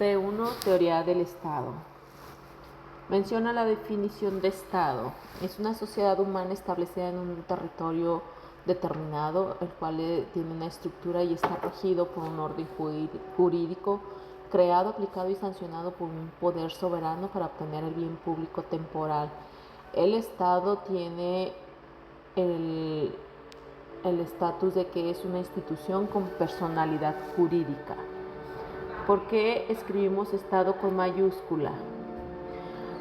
T1. Teoría del Estado. Menciona la definición de Estado. Es una sociedad humana establecida en un territorio determinado, el cual tiene una estructura y está regido por un orden jurídico creado, aplicado y sancionado por un poder soberano para obtener el bien público temporal. El Estado tiene el estatus de que es una institución con personalidad jurídica. ¿Por qué escribimos Estado con mayúscula?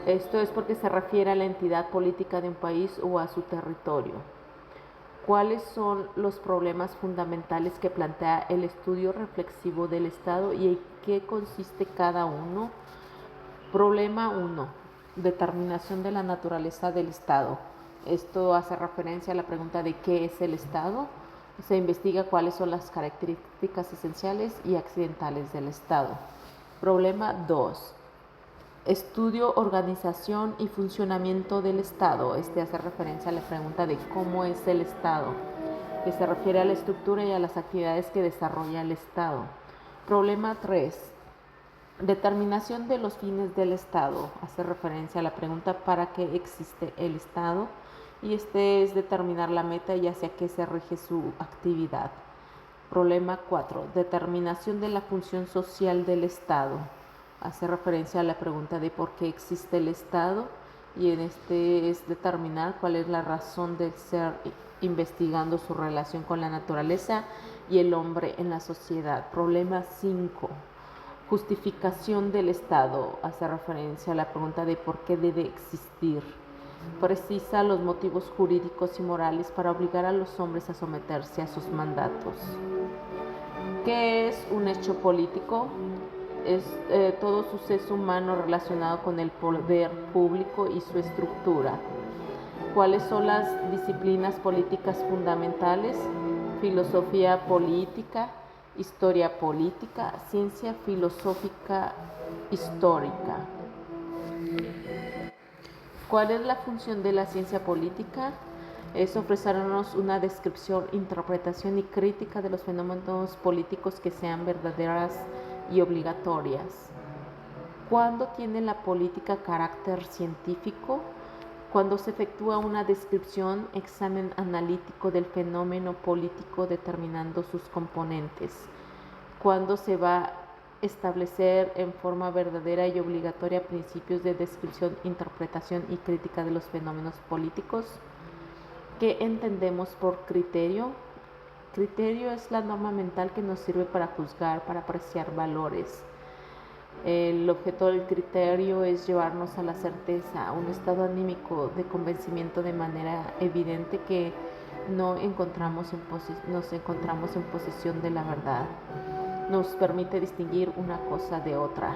Esto es porque se refiere a la entidad política de un país o a su territorio. ¿Cuáles son los problemas fundamentales que plantea el estudio reflexivo del Estado y en qué consiste cada uno? Problema 1. Determinación de la naturaleza del Estado. Esto hace referencia a la pregunta de qué es el Estado. Se investiga cuáles son las características esenciales y accidentales del Estado. Problema 2. Estudio, organización y funcionamiento del Estado. Este hace referencia a la pregunta de cómo es el Estado, que se refiere a la estructura y a las actividades que desarrolla el Estado. Problema 3. Determinación de los fines del Estado. Hace referencia a la pregunta ¿para qué existe el Estado? Y este es determinar la meta y hacia qué se rige su actividad. Problema 4. Determinación de la función social del Estado. Hace referencia a la pregunta de por qué existe el Estado y en este es determinar cuál es la razón de ser, investigando su relación con la naturaleza y el hombre en la sociedad. Problema 5. Justificación del Estado. Hace referencia a la pregunta de por qué debe existir. Precisa los motivos jurídicos y morales para obligar a los hombres a someterse a sus mandatos. ¿Qué es un hecho político? Es todo suceso humano relacionado con el poder público y su estructura. ¿Cuáles son las disciplinas políticas fundamentales? Filosofía política, historia política, ciencia filosófica histórica. ¿Cuál es la función de la ciencia política? Es ofrecernos una descripción, interpretación y crítica de los fenómenos políticos que sean verdaderas y obligatorias. ¿Cuándo tiene la política carácter científico? Cuando se efectúa una descripción, examen analítico del fenómeno político determinando sus componentes. Cuando se va a establecer en forma verdadera y obligatoria principios de descripción, interpretación y crítica de los fenómenos políticos. ¿Qué entendemos por criterio? Criterio es la norma mental que nos sirve para juzgar, para apreciar valores. El objeto del criterio es llevarnos a la certeza, a un estado anímico de convencimiento de manera evidente que nos encontramos en posesión de la verdad. Nos permite distinguir una cosa de otra.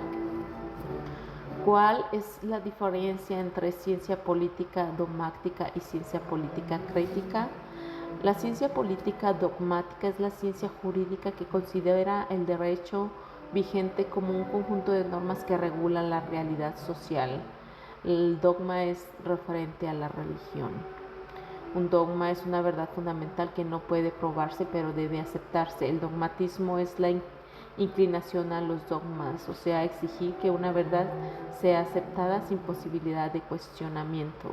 ¿Cuál es la diferencia entre ciencia política dogmática y ciencia política crítica? La ciencia política dogmática es la ciencia jurídica que considera el derecho vigente como un conjunto de normas que regulan la realidad social. El dogma es referente a la religión. Un dogma es una verdad fundamental que no puede probarse pero debe aceptarse. El dogmatismo es la inclinación a los dogmas, o sea, exigir que una verdad sea aceptada sin posibilidad de cuestionamiento.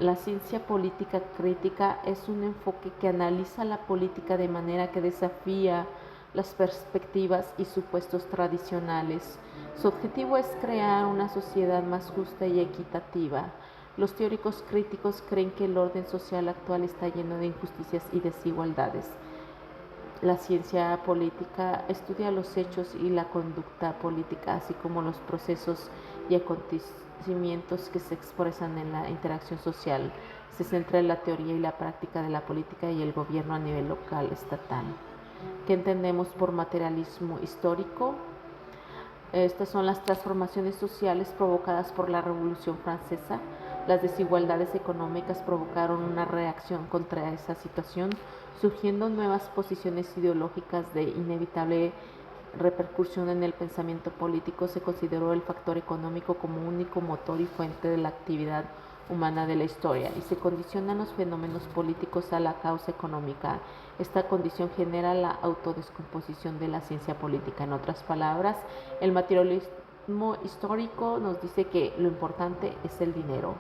La ciencia política crítica es un enfoque que analiza la política de manera que desafía las perspectivas y supuestos tradicionales. Su objetivo es crear una sociedad más justa y equitativa. Los teóricos críticos creen que el orden social actual está lleno de injusticias y desigualdades. La ciencia política estudia los hechos y la conducta política, así como los procesos y acontecimientos que se expresan en la interacción social. Se centra en la teoría y la práctica de la política y el gobierno a nivel local, estatal. ¿Qué entendemos por materialismo histórico? Estas son las transformaciones sociales provocadas por la Revolución Francesa. Las desigualdades económicas provocaron una reacción contra esa situación, surgiendo nuevas posiciones ideológicas de inevitable repercusión en el pensamiento político. Se consideró el factor económico como único motor y fuente de la actividad humana de la historia y se condicionan los fenómenos políticos a la causa económica. Esta condición genera la autodescomposición de la ciencia política. En otras palabras, el materialismo histórico nos dice que lo importante es el dinero.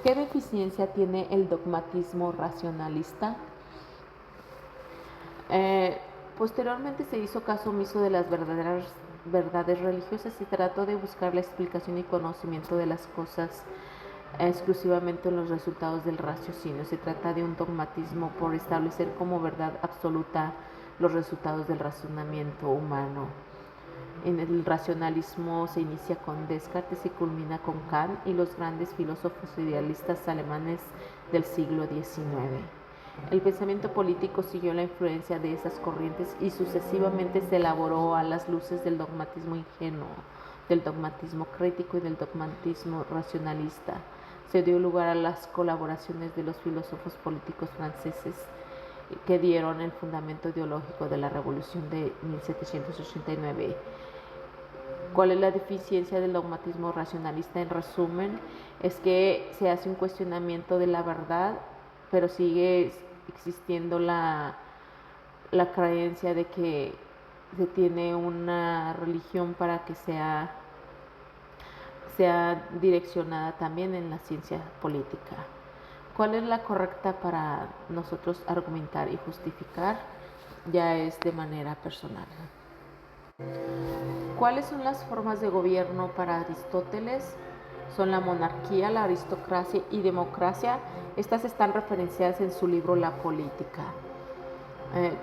¿Qué deficiencia tiene el dogmatismo racionalista? Posteriormente se hizo caso omiso de las verdaderas verdades religiosas y trató de buscar la explicación y conocimiento de las cosas exclusivamente en los resultados del raciocinio. Se trata de un dogmatismo por establecer como verdad absoluta los resultados del razonamiento humano. En el racionalismo se inicia con Descartes y culmina con Kant y los grandes filósofos idealistas alemanes del siglo XIX. El pensamiento político siguió la influencia de esas corrientes y sucesivamente se elaboró a las luces del dogmatismo ingenuo, del dogmatismo crítico y del dogmatismo racionalista. Se dio lugar a las colaboraciones de los filósofos políticos franceses que dieron el fundamento ideológico de la Revolución de 1789. ¿Cuál es la deficiencia del dogmatismo racionalista? En resumen, es que se hace un cuestionamiento de la verdad, pero sigue existiendo la creencia de que se tiene una religión para que sea direccionada también en la ciencia política. ¿Cuál es la correcta para nosotros argumentar y justificar? Ya es de manera personal. ¿Cuáles son las formas de gobierno para Aristóteles? Son la monarquía, la aristocracia y democracia. Estas están referenciadas en su libro La Política.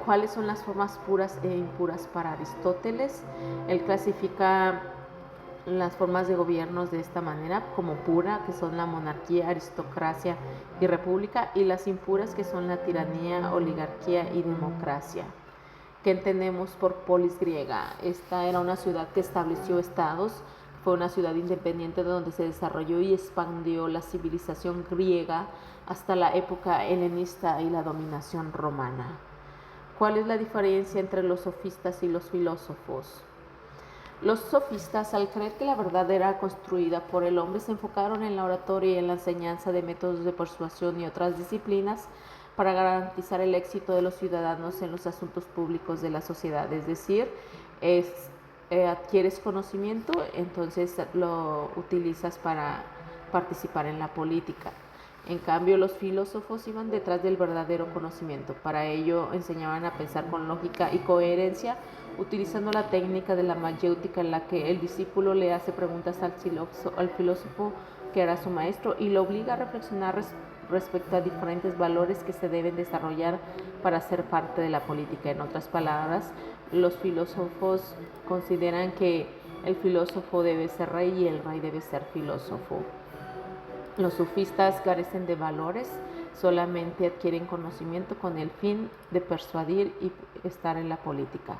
¿Cuáles son las formas puras e impuras para Aristóteles? Él clasifica las formas de gobierno de esta manera: como pura, que son la monarquía, aristocracia y república, y las impuras, que son la tiranía, oligarquía y democracia. ¿Qué entendemos por polis griega? Esta era una ciudad que estableció estados, fue una ciudad independiente donde se desarrolló y expandió la civilización griega hasta la época helenista y la dominación romana. ¿Cuál es la diferencia entre los sofistas y los filósofos? Los sofistas, al creer que la verdad era construida por el hombre, se enfocaron en la oratoria y en la enseñanza de métodos de persuasión y otras disciplinas para garantizar el éxito de los ciudadanos en los asuntos públicos de la sociedad. Es decir, adquieres conocimiento, entonces lo utilizas para participar en la política. En cambio, los filósofos iban detrás del verdadero conocimiento. Para ello enseñaban a pensar con lógica y coherencia, utilizando la técnica de la mayéutica, en la que el discípulo le hace preguntas al filósofo que era su maestro y lo obliga a reflexionar respecto a diferentes valores que se deben desarrollar para ser parte de la política. En otras palabras, los filósofos consideran que el filósofo debe ser rey y el rey debe ser filósofo. Los sofistas carecen de valores, solamente adquieren conocimiento con el fin de persuadir y estar en la política.